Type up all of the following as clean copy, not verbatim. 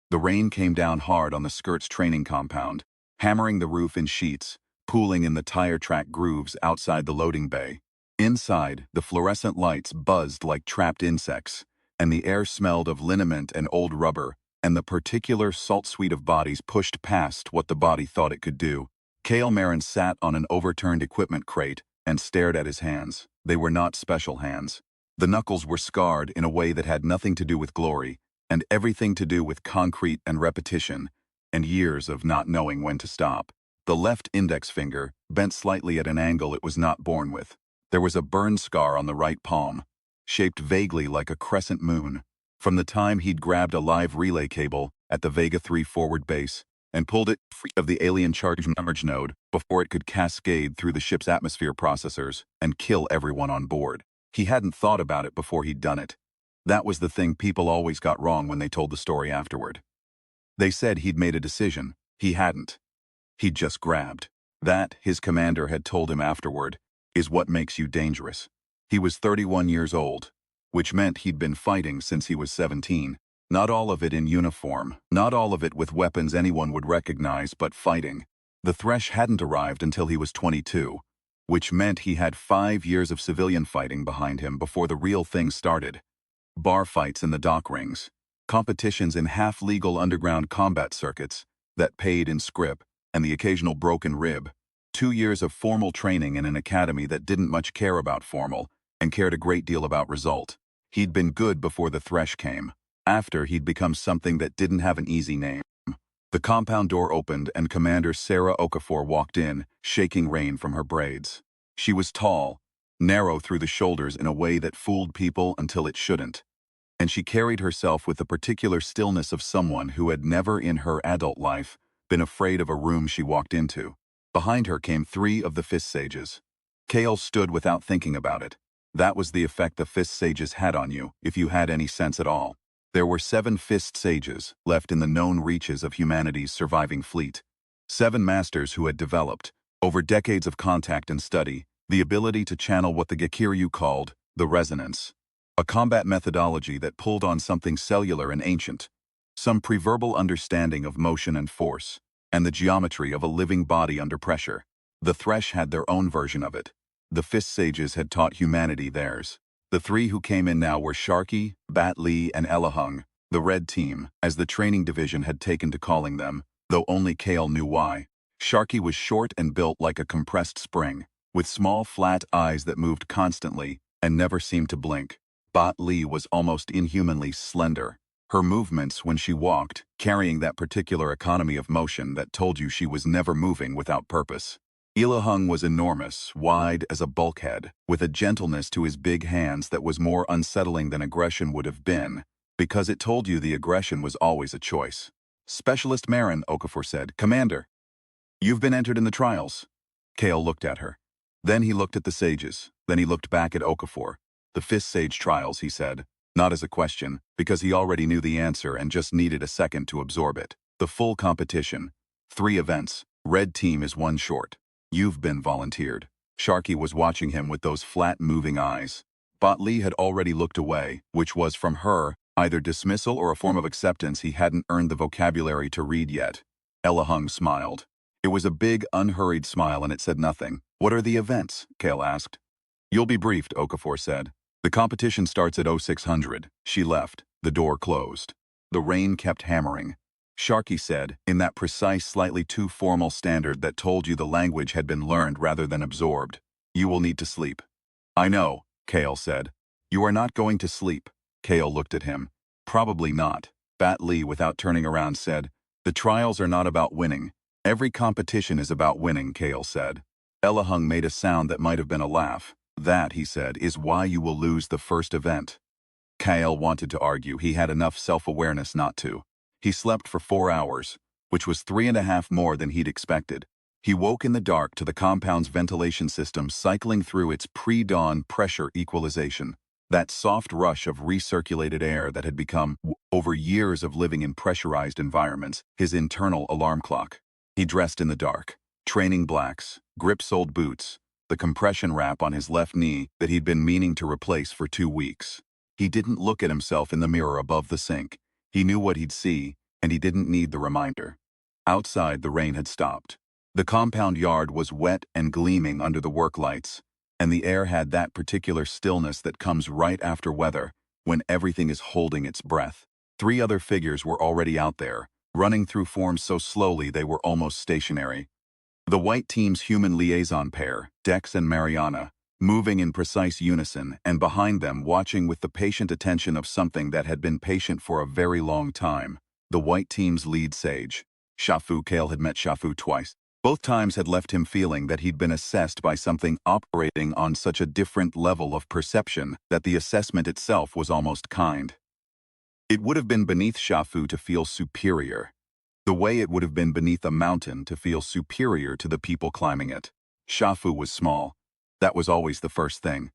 The rain came down hard on the Skirts training compound, hammering the roof in sheets, pooling in the tire track grooves outside the loading bay. Inside, the fluorescent lights buzzed like trapped insects, and the air smelled of liniment and old rubber, and the particular salt suite of bodies pushed past what the body thought it could do. Cale Marin sat on an overturned equipment crate and stared at his hands. They were not special hands. The knuckles were scarred in a way that had nothing to do with glory, and everything to do with concrete and repetition, and years of not knowing when to stop. The left index finger, bent slightly at an angle it was not born with. There was a burn scar on the right palm, shaped vaguely like a crescent moon, from the time he'd grabbed a live relay cable at the Vega 3 forward base and pulled it free of the alien charge node before it could cascade through the ship's atmosphere processors and kill everyone on board. He hadn't thought about it before he'd done it. That was the thing people always got wrong when they told the story afterward. They said he'd made a decision. He hadn't. He'd just grabbed. That, his commander had told him afterward, is what makes you dangerous. He was 31 years old, which meant he'd been fighting since he was 17. Not all of it in uniform, not all of it with weapons anyone would recognize, but fighting. The Thresh hadn't arrived until he was 22, which meant he had 5 years of civilian fighting behind him before the real thing started. Bar fights in the dock rings, competitions in half-legal underground combat circuits that paid in scrip, and the occasional broken rib. 2 years of formal training in an academy that didn't much care about formal, and cared a great deal about result. He'd been good before the Thresh came. After, he'd become something that didn't have an easy name. The compound door opened and Commander Sarah Okafor walked in, shaking rain from her braids. She was tall, narrow through the shoulders in a way that fooled people until it shouldn't. And she carried herself with the particular stillness of someone who had never in her adult life been afraid of a room she walked into. Behind her came 3 of the Fist Sages. Cale stood without thinking about it. That was the effect the Fist Sages had on you, if you had any sense at all. There were 7 Fist Sages left in the known reaches of humanity's surviving fleet. 7 masters who had developed, over decades of contact and study, the ability to channel what the Gakiryu called the resonance. A combat methodology that pulled on something cellular and ancient, some preverbal understanding of motion and force, and the geometry of a living body under pressure. The Thresh had their own version of it. The Fist Sages had taught humanity theirs. The 3 who came in now were Sharky, Bat Lee, and Elahung, the Red Team, as the training division had taken to calling them, though only Cale knew why. Sharky was short and built like a compressed spring, with small flat eyes that moved constantly and never seemed to blink. Bat Lee was almost inhumanly slender. Her movements when she walked, carrying that particular economy of motion that told you she was never moving without purpose. Elahung was enormous, wide as a bulkhead, with a gentleness to his big hands that was more unsettling than aggression would have been, because it told you the aggression was always a choice. Specialist Marin, Okafor said. Commander, you've been entered in the trials. Cale looked at her. Then he looked at the sages. Then he looked back at Okafor. The Fist Sage trials, he said. Not as a question, because he already knew the answer and just needed a second to absorb it. The full competition. 3 events. Red Team is 1 short. You've been volunteered. Sharky was watching him with those flat, moving eyes. Bat Lee had already looked away, which was from her, either dismissal or a form of acceptance he hadn't earned the vocabulary to read yet. Elahung smiled. It was a big, unhurried smile and it said nothing. What are the events? Cale asked. You'll be briefed, Okafor said. The competition starts at 0600. She left. The door closed. The rain kept hammering. Sharky said, in that precise, slightly too formal standard that told you the language had been learned rather than absorbed. You will need to sleep. I know, Cale said. You are not going to sleep. Cale looked at him. Probably not. Bat Lee, without turning around, said, the trials are not about winning. Every competition is about winning, Cale said. Elahung made a sound that might have been a laugh. That, he said, is why you will lose the first event. Cale wanted to argue he had enough self-awareness not to. He slept for 4 hours, which was 3.5 more than he'd expected. He woke in the dark to the compound's ventilation system cycling through its pre-dawn pressure equalization, that soft rush of recirculated air that had become, over years of living in pressurized environments, his internal alarm clock. He dressed in the dark, training blacks, grip-soled boots, the compression wrap on his left knee that he'd been meaning to replace for 2 weeks. He didn't look at himself in the mirror above the sink. He knew what he'd see, and he didn't need the reminder. Outside, the rain had stopped. The compound yard was wet and gleaming under the work lights, and the air had that particular stillness that comes right after weather, when everything is holding its breath. 3 other figures were already out there, running through forms so slowly they were almost stationary. The white team's human liaison pair, Dex and Mariana, moving in precise unison, and behind them watching with the patient attention of something that had been patient for a very long time. The white team's lead sage, Shafu. Kale had met Shafu twice. Both times had left him feeling that he'd been assessed by something operating on such a different level of perception that the assessment itself was almost kind. It would have been beneath Shafu to feel superior, the way it would have been beneath a mountain to feel superior to the people climbing it. Shafu was small. That was always the first thing.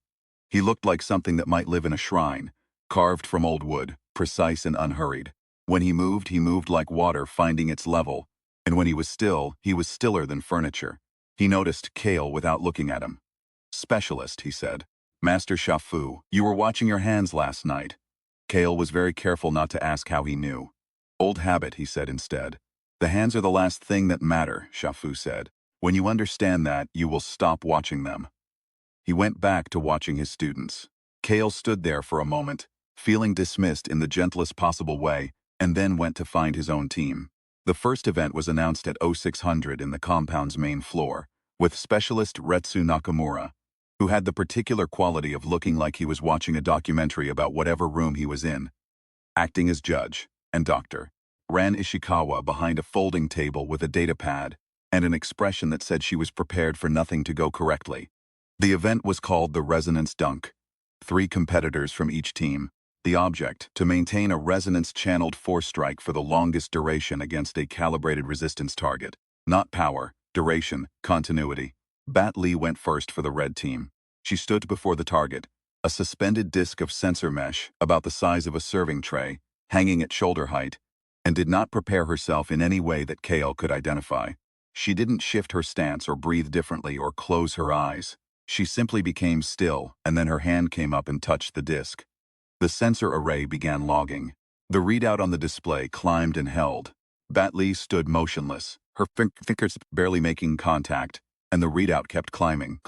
He looked like something that might live in a shrine, carved from old wood, precise and unhurried. When he moved like water finding its level, and when he was stiller than furniture. He noticed Kale without looking at him. "Specialist," he said. "Master Shafu, you were watching your hands last night." Kale was very careful not to ask how he knew. "Old habit," he said instead. "The hands are the last thing that matter," Shafu said. "When you understand that, you will stop watching them." He went back to watching his students. Kale stood there for a moment, feeling dismissed in the gentlest possible way, and then went to find his own team. The first event was announced at 0600 in the compound's main floor, with specialist Retsu Nakamura, who had the particular quality of looking like he was watching a documentary about whatever room he was in. Acting as judge and doctor, Ran Ishikawa behind a folding table with a data pad and an expression that said she was prepared for nothing to go correctly. The event was called the Resonance Dunk. 3 competitors from each team. The object, to maintain a resonance-channeled force strike for the longest duration against a calibrated resistance target. Not power, duration, continuity. Bat Lee went first for the red team. She stood before the target, a suspended disc of sensor mesh about the size of a serving tray, hanging at shoulder height, and did not prepare herself in any way that Kale could identify. She didn't shift her stance or breathe differently or close her eyes. She simply became still, and then her hand came up and touched the disc. The sensor array began logging. The readout on the display climbed and held. Bat Lee stood motionless, her fingers barely making contact, and the readout kept climbing,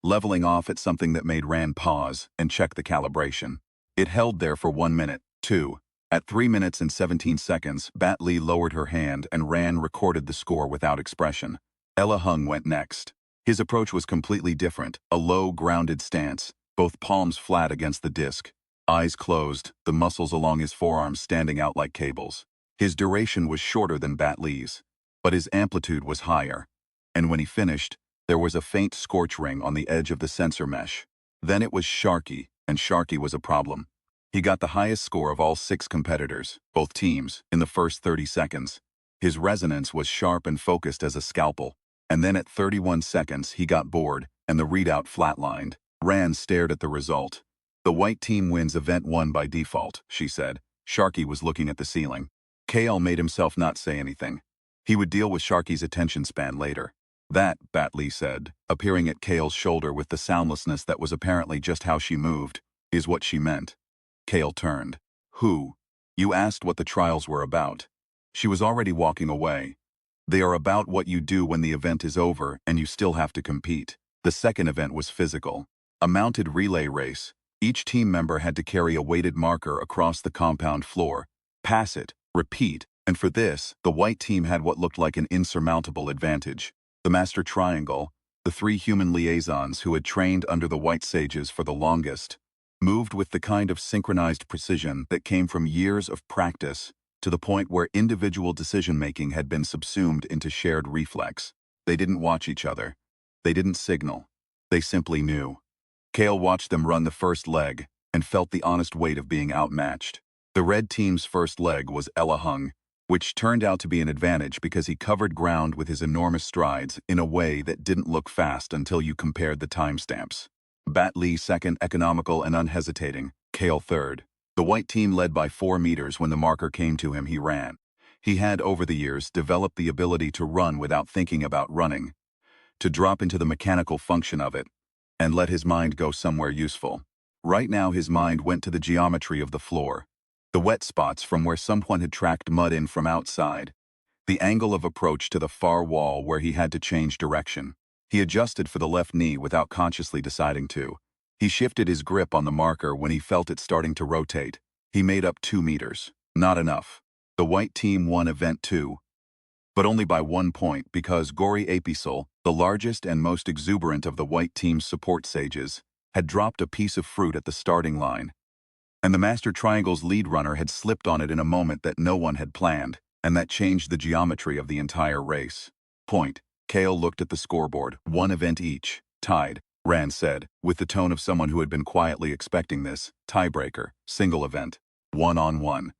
leveling off at something that made Ran pause and check the calibration. It held there for 1 minute, 2. At 3 minutes and 17 seconds, Bat Lee lowered her hand and Ran recorded the score without expression. Ella Hung went next. His approach was completely different, a low, grounded stance, both palms flat against the disc. Eyes closed, the muscles along his forearms standing out like cables. His duration was shorter than Bat Lee's, but his amplitude was higher. And when he finished, there was a faint scorch ring on the edge of the sensor mesh. Then it was Sharky, and Sharky was a problem. He got the highest score of all 6 competitors, both teams, in the first 30 seconds. His resonance was sharp and focused as a scalpel, and then at 31 seconds he got bored, and the readout flatlined. Ran stared at the result. "The white team wins event 1 by default," she said. Sharky was looking at the ceiling. Kale made himself not say anything. He would deal with Sharky's attention span later. "That," Bat Lee said, appearing at Kale's shoulder with the soundlessness that was apparently just how she moved, "is what she meant." Kale turned. "Who? You asked what the trials were about." She was already walking away. "They are about what you do when the event is over and you still have to compete." The second event was physical. A mounted relay race. Each team member had to carry a weighted marker across the compound floor, pass it, repeat, and for this, the white team had what looked like an insurmountable advantage. The Master Triangle, the 3 human liaisons who had trained under the white sages for the longest, moved with the kind of synchronized precision that came from years of practice to the point where individual decision-making had been subsumed into shared reflex. They didn't watch each other. They didn't signal. They simply knew. Kale watched them run the first leg and felt the honest weight of being outmatched. The red team's first leg was Ella Hung, which turned out to be an advantage because he covered ground with his enormous strides in a way that didn't look fast until you compared the timestamps. Bat Lee second, economical and unhesitating. Kale third. The white team led by 4 meters when the marker came to him. He ran. He had, over the years, developed the ability to run without thinking about running, to drop into the mechanical function of it, and let his mind go somewhere useful. Right now his mind went to the geometry of the floor. The wet spots from where someone had tracked mud in from outside. The angle of approach to the far wall where he had to change direction. He adjusted for the left knee without consciously deciding to. He shifted his grip on the marker when he felt it starting to rotate. He made up 2 meters. Not enough. The white team won event 2. But only by 1 point because Gory Apisol, the largest and most exuberant of the white team's support sages, had dropped a piece of fruit at the starting line. And the Master Triangle's lead runner had slipped on it in a moment that no one had planned, and that changed the geometry of the entire race. Point. Kale looked at the scoreboard. 1 event each. Tied, Rand said, with the tone of someone who had been quietly expecting this. Tiebreaker. Single event. 1-on-1.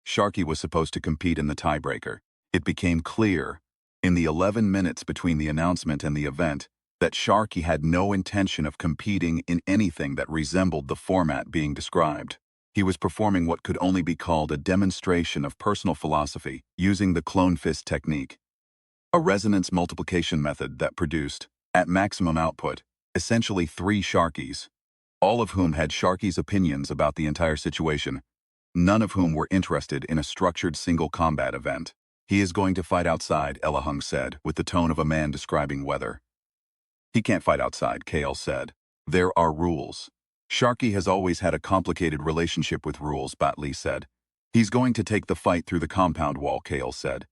Sharky was supposed to compete in the tiebreaker. It became clear, in the 11 minutes between the announcement and the event, that Sharky had no intention of competing in anything that resembled the format being described. He was performing what could only be called a demonstration of personal philosophy using the clone fist technique, a resonance multiplication method that produced, at maximum output, essentially 3 Sharkies, all of whom had Sharky's opinions about the entire situation, none of whom were interested in a structured single combat event. He is going to fight outside, Elahung said, with the tone of a man describing weather. He can't fight outside, Kale said. There are rules. Sharky has always had a complicated relationship with rules, Batley said. He's going to take the fight through the compound wall, Kale said.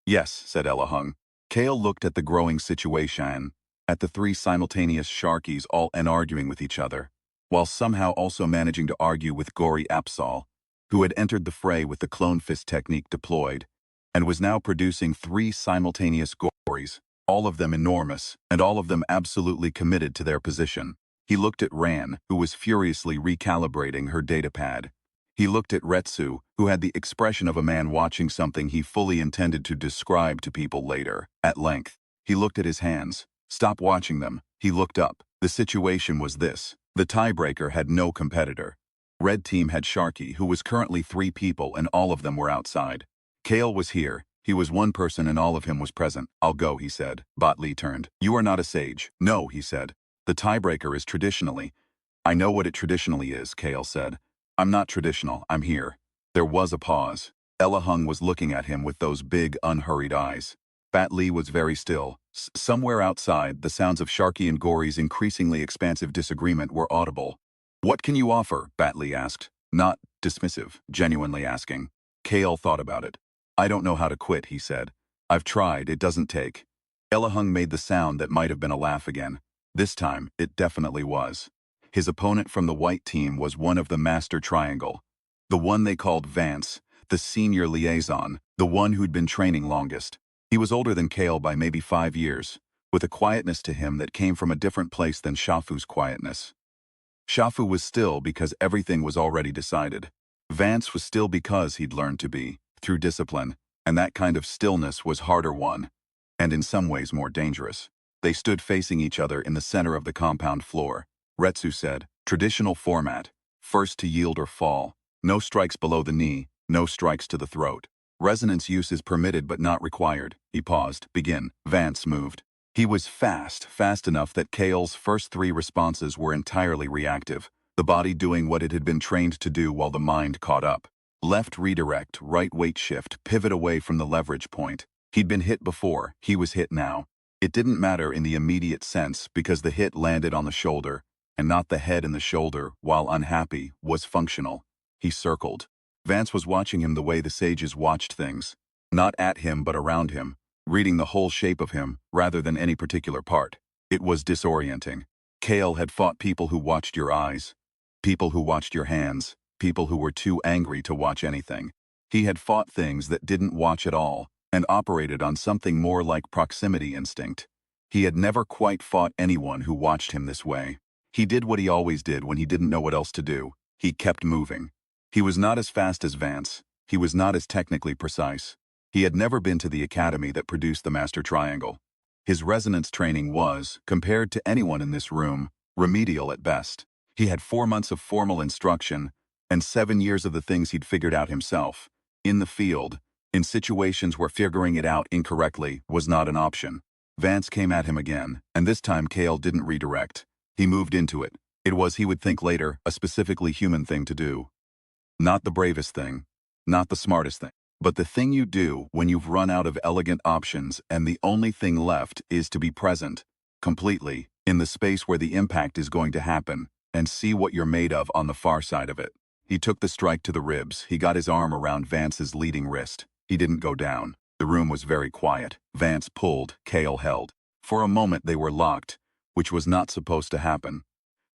Yes, said Elahung. Kale looked at the growing situation, at the 3 simultaneous Sharkies all arguing with each other, while somehow also managing to argue with Gory Apsal, who had entered the fray with the clone fist technique deployed, and was now producing 3 simultaneous Gories, all of them enormous, and all of them absolutely committed to their position. He looked at Ran, who was furiously recalibrating her datapad. He looked at Retsu, who had the expression of a man watching something he fully intended to describe to people later, at length. He looked at his hands. Stop watching them. He looked up. The situation was this. The tiebreaker had no competitor. Red team had Sharky, who was currently 3 people, and all of them were outside. Kale was here. He was 1 person and all of him was present. I'll go, he said. Botley turned. You are not a sage. No, he said. The tiebreaker is traditionally. I know what it traditionally is, Kale said. I'm not traditional, I'm here. There was a pause. Elahung was looking at him with those big, unhurried eyes. Batley was very still. Somewhere outside, the sounds of Sharky and Gory's increasingly expansive disagreement were audible. What can you offer? Batley asked. Not dismissive, genuinely asking. Kale thought about it. I don't know how to quit, he said. I've tried, it doesn't take. Elahung made the sound that might have been a laugh again. This time, it definitely was. His opponent from the white team was one of the Master Triangle. The one they called Vance, the senior liaison, the one who'd been training longest. He was older than Kale by maybe 5 years, with a quietness to him that came from a different place than Shafu's quietness. Shafu was still because everything was already decided. Vance was still because he'd learned to be, through discipline, and that kind of stillness was harder won, and in some ways more dangerous. They stood facing each other in the center of the compound floor. Retsu said, traditional format, first to yield or fall, no strikes below the knee, no strikes to the throat. Resonance use is permitted but not required. He paused. Begin. Vance moved. He was fast enough that Kale's first 3 responses were entirely reactive, the body doing what it had been trained to do while the mind caught up. Left redirect, right weight shift, pivot away from the leverage point. He'd been hit before, he was hit now. It didn't matter in the immediate sense because the hit landed on the shoulder, and not the head and the shoulder, while unhappy, was functional. He circled. Vance was watching him the way the sages watched things. Not at him but around him, reading the whole shape of him rather than any particular part. It was disorienting. Kale had fought people who watched your eyes, people who watched your hands, people who were too angry to watch anything. He had fought things that didn't watch at all, and operated on something more like proximity instinct. He had never quite fought anyone who watched him this way. He did what he always did when he didn't know what else to do. He kept moving. He was not as fast as Vance. He was not as technically precise. He had never been to the academy that produced the Master Triangle. His resonance training was, compared to anyone in this room, remedial at best. He had 4 months of formal instruction, and 7 years of the things he'd figured out himself, in the field, in situations where figuring it out incorrectly was not an option. Vance came at him again, and this time Kale didn't redirect. He moved into it. It was, he would think later, a specifically human thing to do. Not the bravest thing, not the smartest thing, but the thing you do when you've run out of elegant options and the only thing left is to be present, completely, in the space where the impact is going to happen, and see what you're made of on the far side of it. He took the strike to the ribs. He got his arm around Vance's leading wrist. He didn't go down. The room was very quiet. Vance pulled, Cale held. For a moment they were locked, which was not supposed to happen.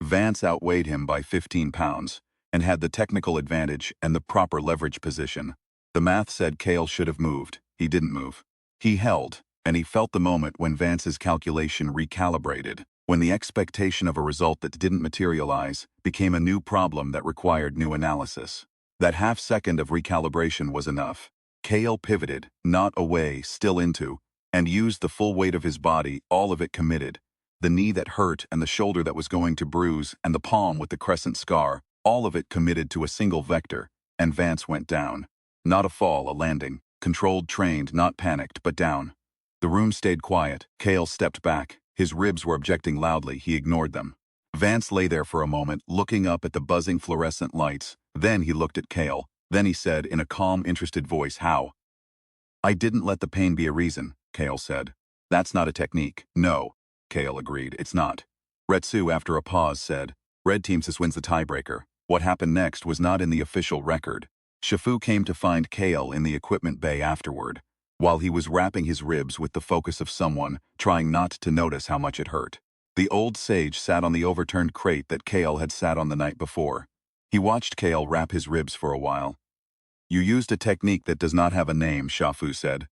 Vance outweighed him by 15 pounds, and had the technical advantage and the proper leverage position. The math said Cale should have moved. He didn't move. He held, and he felt the moment when Vance's calculation recalibrated, when the expectation of a result that didn't materialize became a new problem that required new analysis. That half-second of recalibration was enough. Cale pivoted, not away, still into, and used the full weight of his body, all of it committed. The knee that hurt and the shoulder that was going to bruise and the palm with the crescent scar, all of it committed to a single vector, and Vance went down. Not a fall, a landing. Controlled, trained, not panicked, but down. The room stayed quiet. Cale stepped back. His ribs were objecting loudly. He ignored them. Vance lay there for a moment, looking up at the buzzing fluorescent lights. Then he looked at Cale. Then he said in a calm, interested voice, "How?" "I didn't let the pain be a reason," Cale said. "That's not a technique." "No," Cale agreed, "it's not." Retsu, after a pause, said, "Red Team wins the tiebreaker." What happened next was not in the official record. Shifu came to find Cale in the equipment bay afterward, while he was wrapping his ribs with the focus of someone trying not to notice how much it hurt. The old sage sat on the overturned crate that Cale had sat on the night before. He watched Cale wrap his ribs for a while. "You used a technique that does not have a name," Shifu said.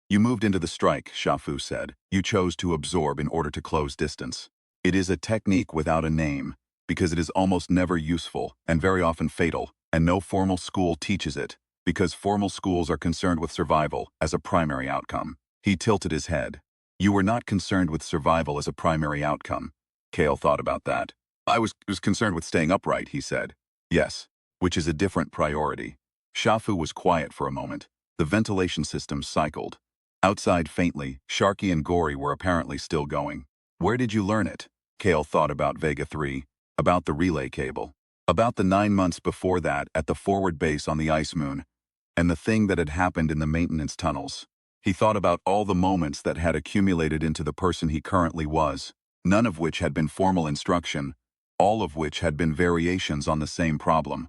You moved into the strike," Shifu said. "You chose to absorb in order to close distance. It is a technique without a name, because it is almost never useful and very often fatal, and no formal school teaches it, because formal schools are concerned with survival as a primary outcome." He tilted his head. "You were not concerned with survival as a primary outcome." Cale thought about that. I was concerned with staying upright," he said. "Yes, which is a different priority." Shifu was quiet for a moment. The ventilation system cycled. Outside faintly, Sharky and Gory were apparently still going. "Where did you learn it?" Cale thought about Vega 3, about the relay cable, about the 9 months before that at the forward base on the ice moon, and the thing that had happened in the maintenance tunnels. He thought about all the moments that had accumulated into the person he currently was, none of which had been formal instruction, all of which had been variations on the same problem.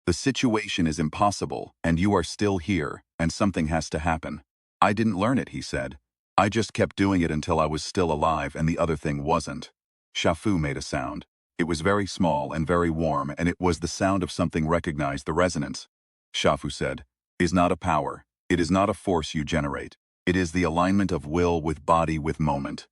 The situation is impossible, and you are still here, and something has to happen. "I didn't learn it," he said. "I just kept doing it until I was still alive and the other thing wasn't." Shifu made a sound. It was very small and very warm, and it was the sound of something recognized the resonance. Shifu said, "Is not a power. It is not a force you generate. It is the alignment of will with body with moment.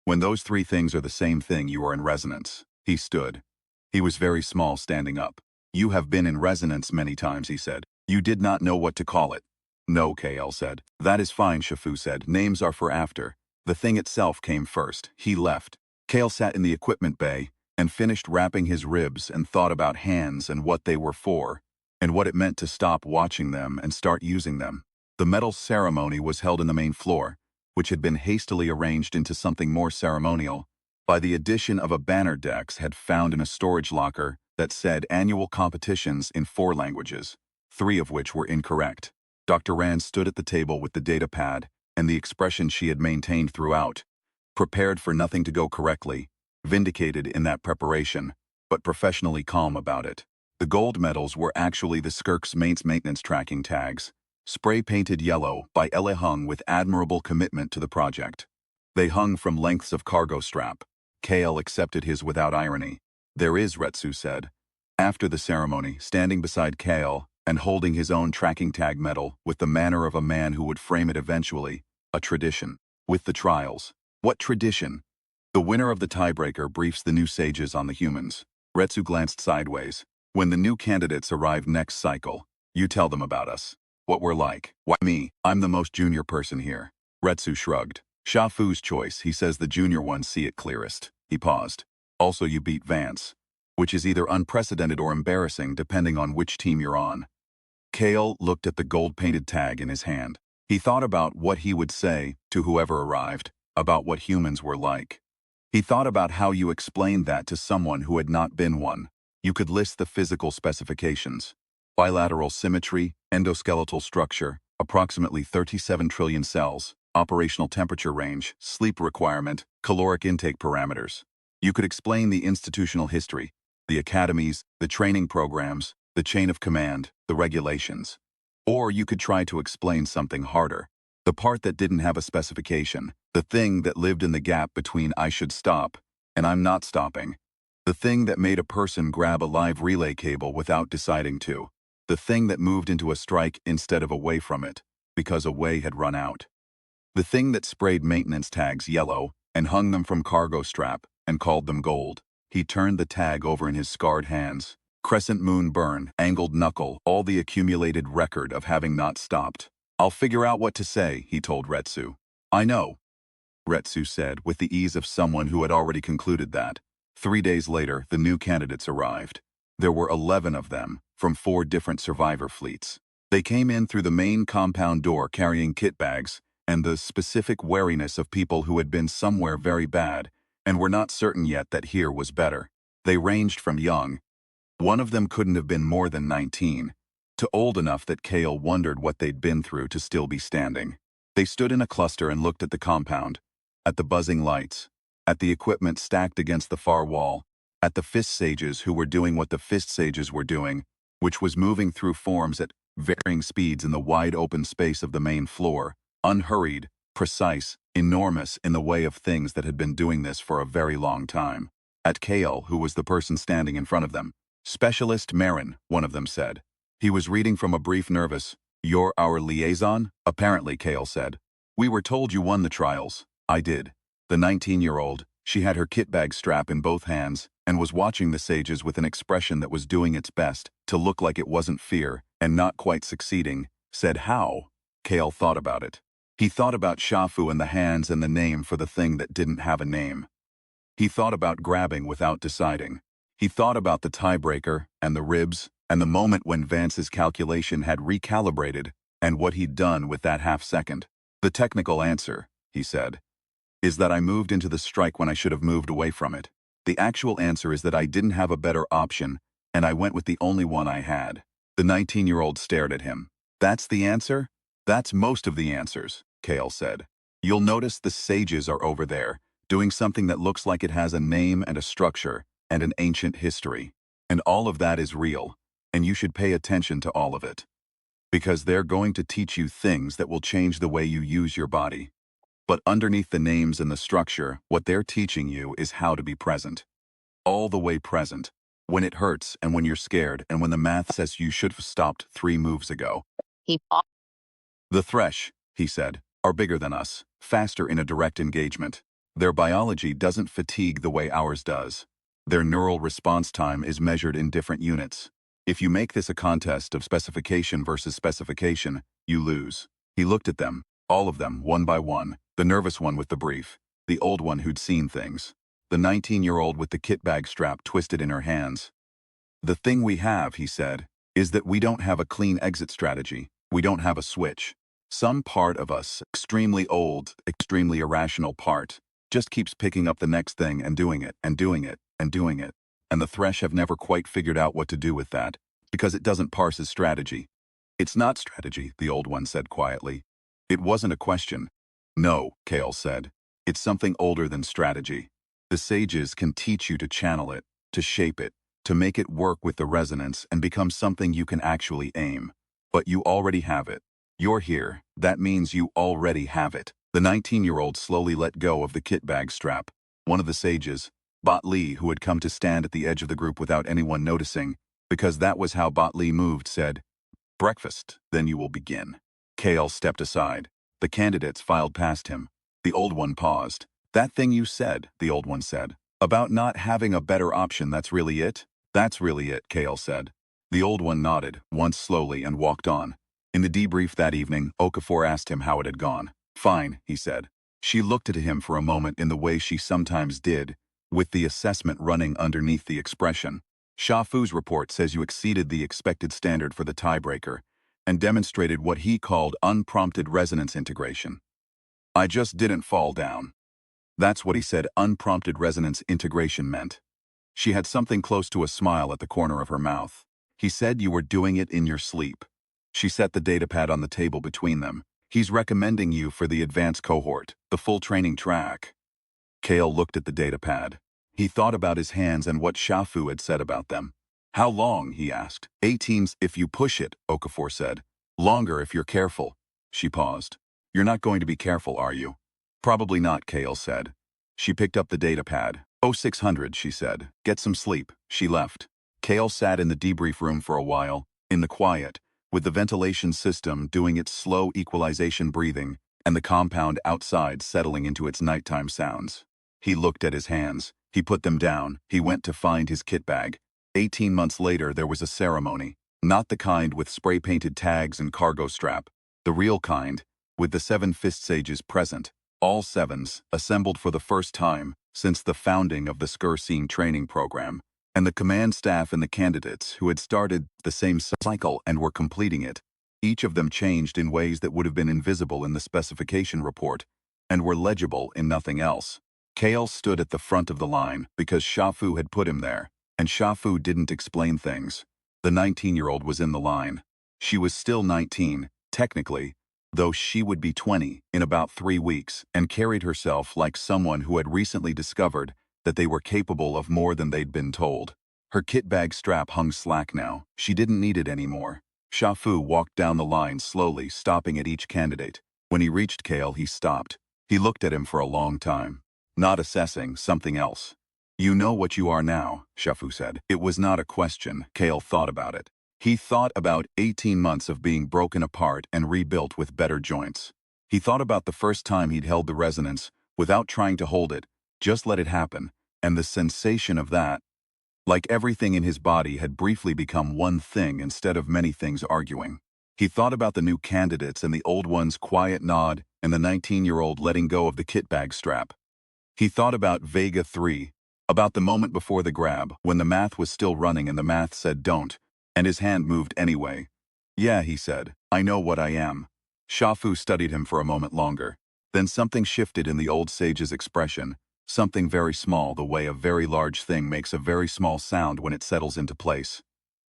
When those three things are the same thing, you are in resonance." He stood. He was very small standing up. "You have been in resonance many times," he said. "You did not know what to call it." "No," Cale said. "That is fine," Shifu said. "Names are for after. The thing itself came first." He left. Cale sat in the equipment bay and finished wrapping his ribs and thought about hands and what they were for, and what it meant to stop watching them and start using them. The medal ceremony was held in the main floor, which had been hastily arranged into something more ceremonial by the addition of a banner Dex had found in a storage locker that said annual competitions in 4 languages, 3 of which were incorrect. Dr. Rand stood at the table with the data pad and the expression she had maintained throughout, prepared for nothing to go correctly, vindicated in that preparation, but professionally calm about it. The gold medals were actually the Skirk's maintenance tracking tags, spray-painted yellow by Ele hung with admirable commitment to the project. They hung from lengths of cargo strap. Cale accepted his without irony. "There is," Retsu said. After the ceremony, standing beside Cale, and holding his own tracking tag medal with the manner of a man who would frame it eventually, a tradition. With the trials. What tradition? The winner of the tiebreaker briefs the new sages on the humans. Retsu glanced sideways. "When the new candidates arrive next cycle, you tell them about us. What we're like." "Why me? I'm the most junior person here." Retsu shrugged. "Shifu's choice. He says the junior ones see it clearest." He paused. "Also, you beat Vance, which is either unprecedented or embarrassing depending on which team you're on." Cale looked at the gold-painted tag in his hand. He thought about what he would say to whoever arrived, about what humans were like. He thought about how you explained that to someone who had not been one. You could list the physical specifications. Bilateral symmetry, endoskeletal structure, approximately 37 trillion cells, operational temperature range, sleep requirement, caloric intake parameters. You could explain the institutional history, the academies, the training programs, the chain of command, the regulations. Or you could try to explain something harder. The part that didn't have a specification, the thing that lived in the gap between I should stop and I'm not stopping. The thing that made a person grab a live relay cable without deciding to. The thing that moved into a strike instead of away from it, because a way had run out. The thing that sprayed maintenance tags yellow and hung them from cargo strap and called them gold. He turned the tag over in his scarred hands. Crescent moon burn, angled knuckle, all the accumulated record of having not stopped. I'll figure out what to say, he told Retsu. I know, Retsu said with the ease of someone who had already concluded that. 3 days later, the new candidates arrived. There were 11 of them, from 4 different survivor fleets. They came in through the main compound door carrying kit bags, and the specific wariness of people who had been somewhere very bad, and were not certain yet that here was better. They ranged from young. One of them couldn't have been more than 19, to old enough that Kale wondered what they'd been through to still be standing. They stood in a cluster and looked at the compound, at the buzzing lights, at the equipment stacked against the far wall, at the fist sages who were doing what the fist sages were doing, which was moving through forms at varying speeds in the wide open space of the main floor, unhurried, precise, enormous in the way of things that had been doing this for a very long time. At Kale, who was the person standing in front of them. Specialist Marin, one of them said. He was reading from a brief nervous, "You're our liaison?" Apparently, Kale said. "We were told you won the trials." I did. The 19-year-old, she had her kit bag strap in both hands and was watching the sages with an expression that was doing its best to look like it wasn't fear and not quite succeeding, said how. Kale thought about it. He thought about Shafu and the hands and the name for the thing that didn't have a name. He thought about grabbing without deciding. He thought about the tiebreaker and the ribs and the moment when Vance's calculation had recalibrated and what he'd done with that half second. The technical answer, he said, is that I moved into the strike when I should have moved away from it. The actual answer is that I didn't have a better option, and I went with the only one I had. The 19-year-old stared at him. That's the answer? That's most of the answers, Kale said. You'll notice the sages are over there, doing something that looks like it has a name and a structure and an ancient history. And all of that is real, and you should pay attention to all of it. Because they're going to teach you things that will change the way you use your body. But underneath the names and the structure, what they're teaching you is how to be present. All the way present. When it hurts and when you're scared and when the math says you should have stopped 3 moves ago. He paused. The Thresh, he said, are bigger than us, faster in a direct engagement. Their biology doesn't fatigue the way ours does. Their neural response time is measured in different units. If you make this a contest of specification versus specification, you lose. He looked at them, all of them, one by one, the nervous one with the brief, the old one who'd seen things, the 19-year-old with the kit bag strap twisted in her hands. The thing we have, he said, is that we don't have a clean exit strategy. We don't have a switch. Some part of us, extremely old, extremely irrational part, just keeps picking up the next thing and doing it, and doing it, and doing it. And the Thresh have never quite figured out what to do with that, because it doesn't parse as strategy. It's not strategy, the old one said quietly. It wasn't a question. No, Kale said. It's something older than strategy. The sages can teach you to channel it, to shape it, to make it work with the resonance and become something you can actually aim. But you already have it. You're here. That means you already have it. The 19-year-old slowly let go of the kit bag strap. One of the sages, Bot Lee, who had come to stand at the edge of the group without anyone noticing, because that was how Bot Lee moved, said, "Breakfast, then you will begin." Kale stepped aside. The candidates filed past him. The old one paused. "That thing you said," the old one said, "about not having a better option, that's really it?" "That's really it," Kale said. The old one nodded, once slowly, and walked on. In the debrief that evening, Okafor asked him how it had gone. "Fine," he said. She looked at him for a moment in the way she sometimes did, with the assessment running underneath the expression. "Shafu's report says you exceeded the expected standard for the tiebreaker and demonstrated what he called unprompted resonance integration. I just didn't fall down." That's what he said unprompted resonance integration meant. She had something close to a smile at the corner of her mouth. He said you were doing it in your sleep. She set the datapad on the table between them. He's recommending you for the advanced cohort, the full training track. Kale looked at the datapad. He thought about his hands and what Shafu had said about them. How long, he asked. 18 if you push it, Okafor said. Longer if you're careful. She paused. You're not going to be careful, are you? Probably not, Kale said. She picked up the datapad. Oh, 600, she said. Get some sleep. She left. Kale sat in the debrief room for a while, in the quiet, with the ventilation system doing its slow equalization breathing and the compound outside settling into its nighttime sounds. He looked at his hands. He put them down. He went to find his kit bag. 18 months later, there was a ceremony. Not the kind with spray-painted tags and cargo strap. The real kind, with the 7 fist sages present. All 7s, assembled for the first time since the founding of the Skursine training program, and the command staff and the candidates who had started the same cycle and were completing it. Each of them changed in ways that would have been invisible in the specification report, and were legible in nothing else. Kale stood at the front of the line because Shafu had put him there, and Shafu didn't explain things. The 19-year-old was in the line. She was still 19, technically, though she would be 20 in about 3 weeks, and carried herself like someone who had recently discovered that they were capable of more than they'd been told. Her kit bag strap hung slack now. She didn't need it anymore. Shafu walked down the line slowly, stopping at each candidate. When he reached Kale, he stopped. He looked at him for a long time. Not assessing, something else. You know what you are now, Shafu said. It was not a question. Kale thought about it. He thought about 18 months of being broken apart and rebuilt with better joints. He thought about the first time he'd held the resonance, without trying to hold it, just let it happen, and the sensation of that, like everything in his body had briefly become one thing instead of many things arguing. He thought about the new candidates and the old one's quiet nod and the 19-year-old letting go of the kit bag strap. He thought about Vega 3, about the moment before the grab, when the math was still running and the math said don't, and his hand moved anyway. Yeah, he said, I know what I am. Shafu studied him for a moment longer. Then something shifted in the old sage's expression. Something very small, the way a very large thing makes a very small sound when it settles into place.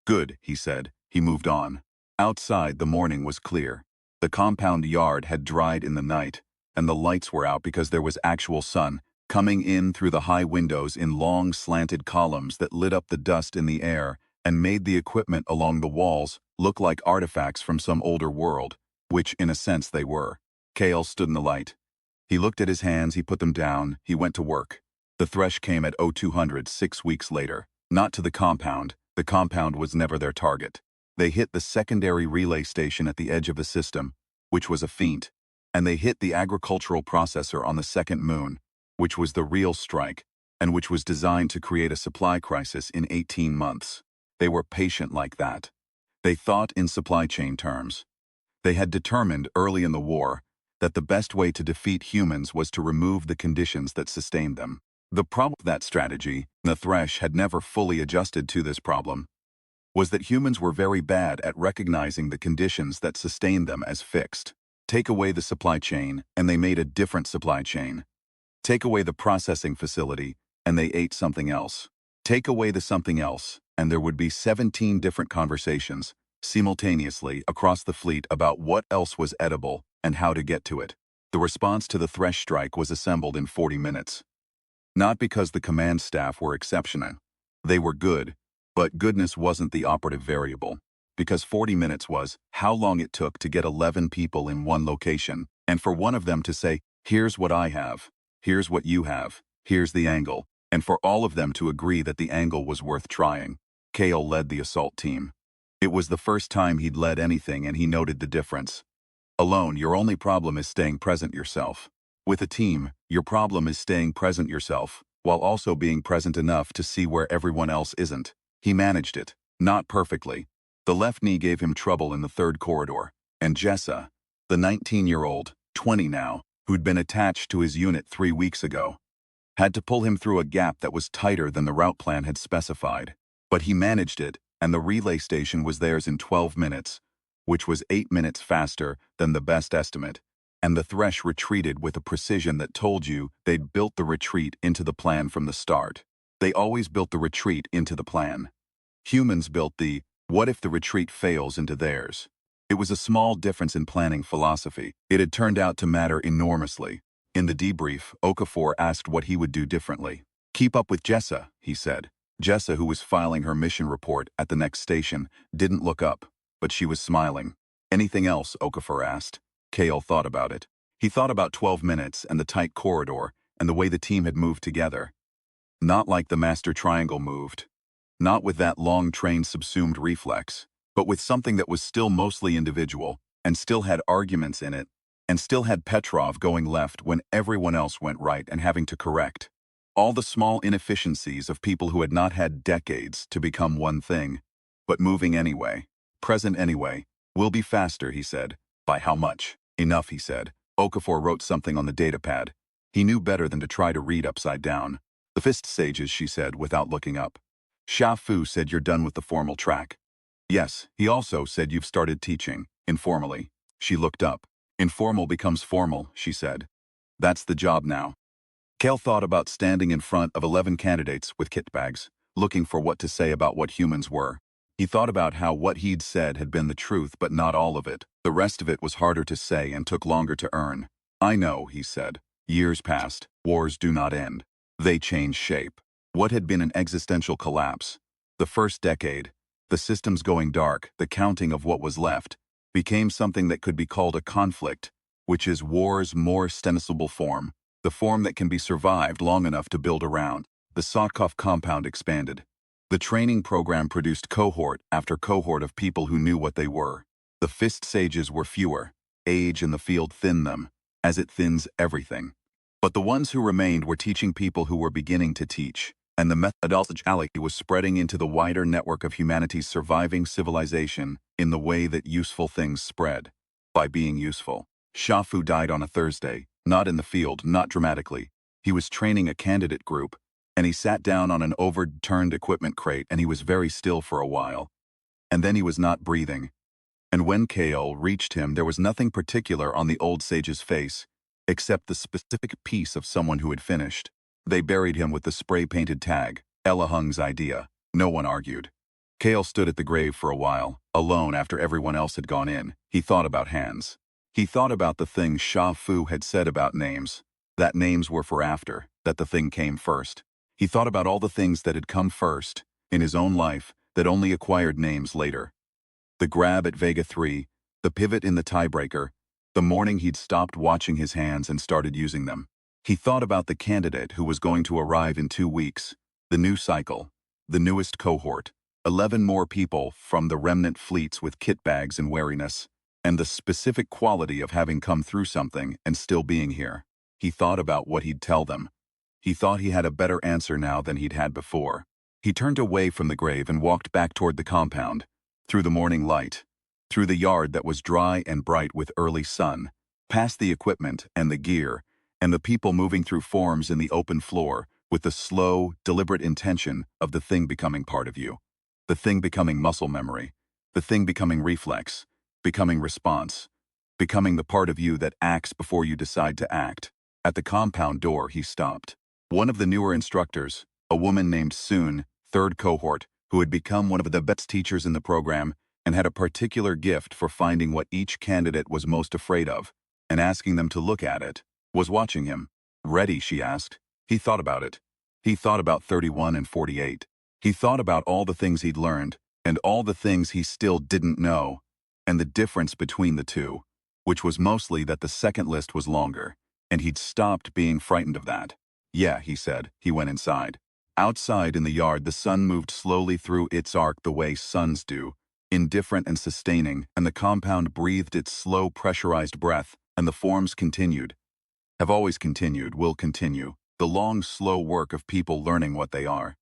Good, he said. He moved on. Outside, the morning was clear. The compound yard had dried in the night, and the lights were out because there was actual sun, coming in through the high windows in long slanted columns that lit up the dust in the air and made the equipment along the walls look like artifacts from some older world, which in a sense they were. Kale stood in the light. He looked at his hands, he put them down, he went to work. The thresh came at 0200 6 weeks later. Not to the compound was never their target. They hit the secondary relay station at the edge of the system, which was a feint, and they hit the agricultural processor on the second moon, which was the real strike, and which was designed to create a supply crisis in 18 months. They were patient like that. They thought in supply chain terms. They had determined early in the war that the best way to defeat humans was to remove the conditions that sustained them. The problem with that strategy, the Thresh had never fully adjusted to this problem, was that humans were very bad at recognizing the conditions that sustained them as fixed. Take away the supply chain, and they made a different supply chain. Take away the processing facility, and they ate something else. Take away the something else, and there would be 17 different conversations, simultaneously across the fleet about what else was edible and how to get to it. The response to the Thresh strike was assembled in 40 minutes. Not because the command staff were exceptional. They were good, but goodness wasn't the operative variable. Because 40 minutes was how long it took to get 11 people in one location, and for one of them to say, here's what I have, here's what you have, here's the angle, and for all of them to agree that the angle was worth trying. Kale led the assault team. It was the first time he'd led anything, and he noted the difference. Alone, your only problem is staying present yourself. With a team, your problem is staying present yourself, while also being present enough to see where everyone else isn't. He managed it. Not perfectly. The left knee gave him trouble in the third corridor, and Jessa, the 19-year-old, 20 now, who'd been attached to his unit 3 weeks ago, had to pull him through a gap that was tighter than the route plan had specified. But he managed it, and the relay station was theirs in 12 minutes, which was 8 minutes faster than the best estimate, and the Thresh retreated with a precision that told you they'd built the retreat into the plan from the start. They always built the retreat into the plan. Humans built the what if the retreat fails into theirs. It was a small difference in planning philosophy. It had turned out to matter enormously. In the debrief, Okafor asked what he would do differently. Keep up with Jessa, he said. Jessa, who was filing her mission report at the next station, didn't look up, but she was smiling. Anything else, Okafor asked. Kale thought about it. He thought about 12 minutes and the tight corridor and the way the team had moved together. Not like the Master Triangle moved. Not with that long train subsumed reflex, but with something that was still mostly individual, and still had arguments in it, and still had Petrov going left when everyone else went right and having to correct. All the small inefficiencies of people who had not had decades to become one thing, but moving anyway, present anyway, will be faster, he said. By how much? Enough, he said. Okafor wrote something on the datapad. He knew better than to try to read upside down. The fist sages, she said, without looking up. Sha Fu said you're done with the formal track. Yes, he also said you've started teaching, informally. She looked up. Informal becomes formal, she said. That's the job now. Kale thought about standing in front of 11 candidates with kit bags, looking for what to say about what humans were. He thought about how what he'd said had been the truth, but not all of it. The rest of it was harder to say and took longer to earn. I know, he said. Years passed. Wars do not end. They change shape. What had been an existential collapse, the first decade, the systems going dark, the counting of what was left, became something that could be called a conflict, which is war's more ostensible form, the form that can be survived long enough to build around. The Sotkov compound expanded. The training program produced cohort after cohort of people who knew what they were. The fist sages were fewer. Age in the field thinned them, as it thins everything. But the ones who remained were teaching people who were beginning to teach, and the methodology was spreading into the wider network of humanity's surviving civilization in the way that useful things spread, by being useful. Sha Fu died on a Thursday, not in the field, not dramatically. He was training a candidate group, and he sat down on an overturned equipment crate and he was very still for a while. And then he was not breathing. And when Kale reached him, there was nothing particular on the old sage's face, except the specific piece of someone who had finished. They buried him with the spray-painted tag, Ella Hung's idea. No one argued. Kale stood at the grave for a while, alone after everyone else had gone in. He thought about hands. He thought about the thing Sha Fu had said about names, that names were for after, that the thing came first. He thought about all the things that had come first, in his own life, that only acquired names later. The grab at Vega 3, the pivot in the tiebreaker, the morning he'd stopped watching his hands and started using them. He thought about the candidate who was going to arrive in 2 weeks, the new cycle, the newest cohort, 11 more people from the remnant fleets with kit bags and wariness, and the specific quality of having come through something and still being here. He thought about what he'd tell them. He thought he had a better answer now than he'd had before. He turned away from the grave and walked back toward the compound, through the morning light, through the yard that was dry and bright with early sun, past the equipment and the gear, and the people moving through forms in the open floor with the slow, deliberate intention of the thing becoming part of you. The thing becoming muscle memory. The thing becoming reflex. Becoming response. Becoming the part of you that acts before you decide to act. At the compound door, he stopped. One of the newer instructors, a woman named Soon, third cohort, who had become one of the best teachers in the program and had a particular gift for finding what each candidate was most afraid of and asking them to look at it, was watching him. Ready, she asked. He thought about it. He thought about 31 and 48. He thought about all the things he'd learned and all the things he still didn't know and the difference between the two, which was mostly that the second list was longer, and he'd stopped being frightened of that. Yeah, he said. He went inside. Outside in the yard, the sun moved slowly through its arc the way suns do, indifferent and sustaining, and the compound breathed its slow, pressurized breath, and the forms continued. Have always continued, will continue. The long, slow work of people learning what they are.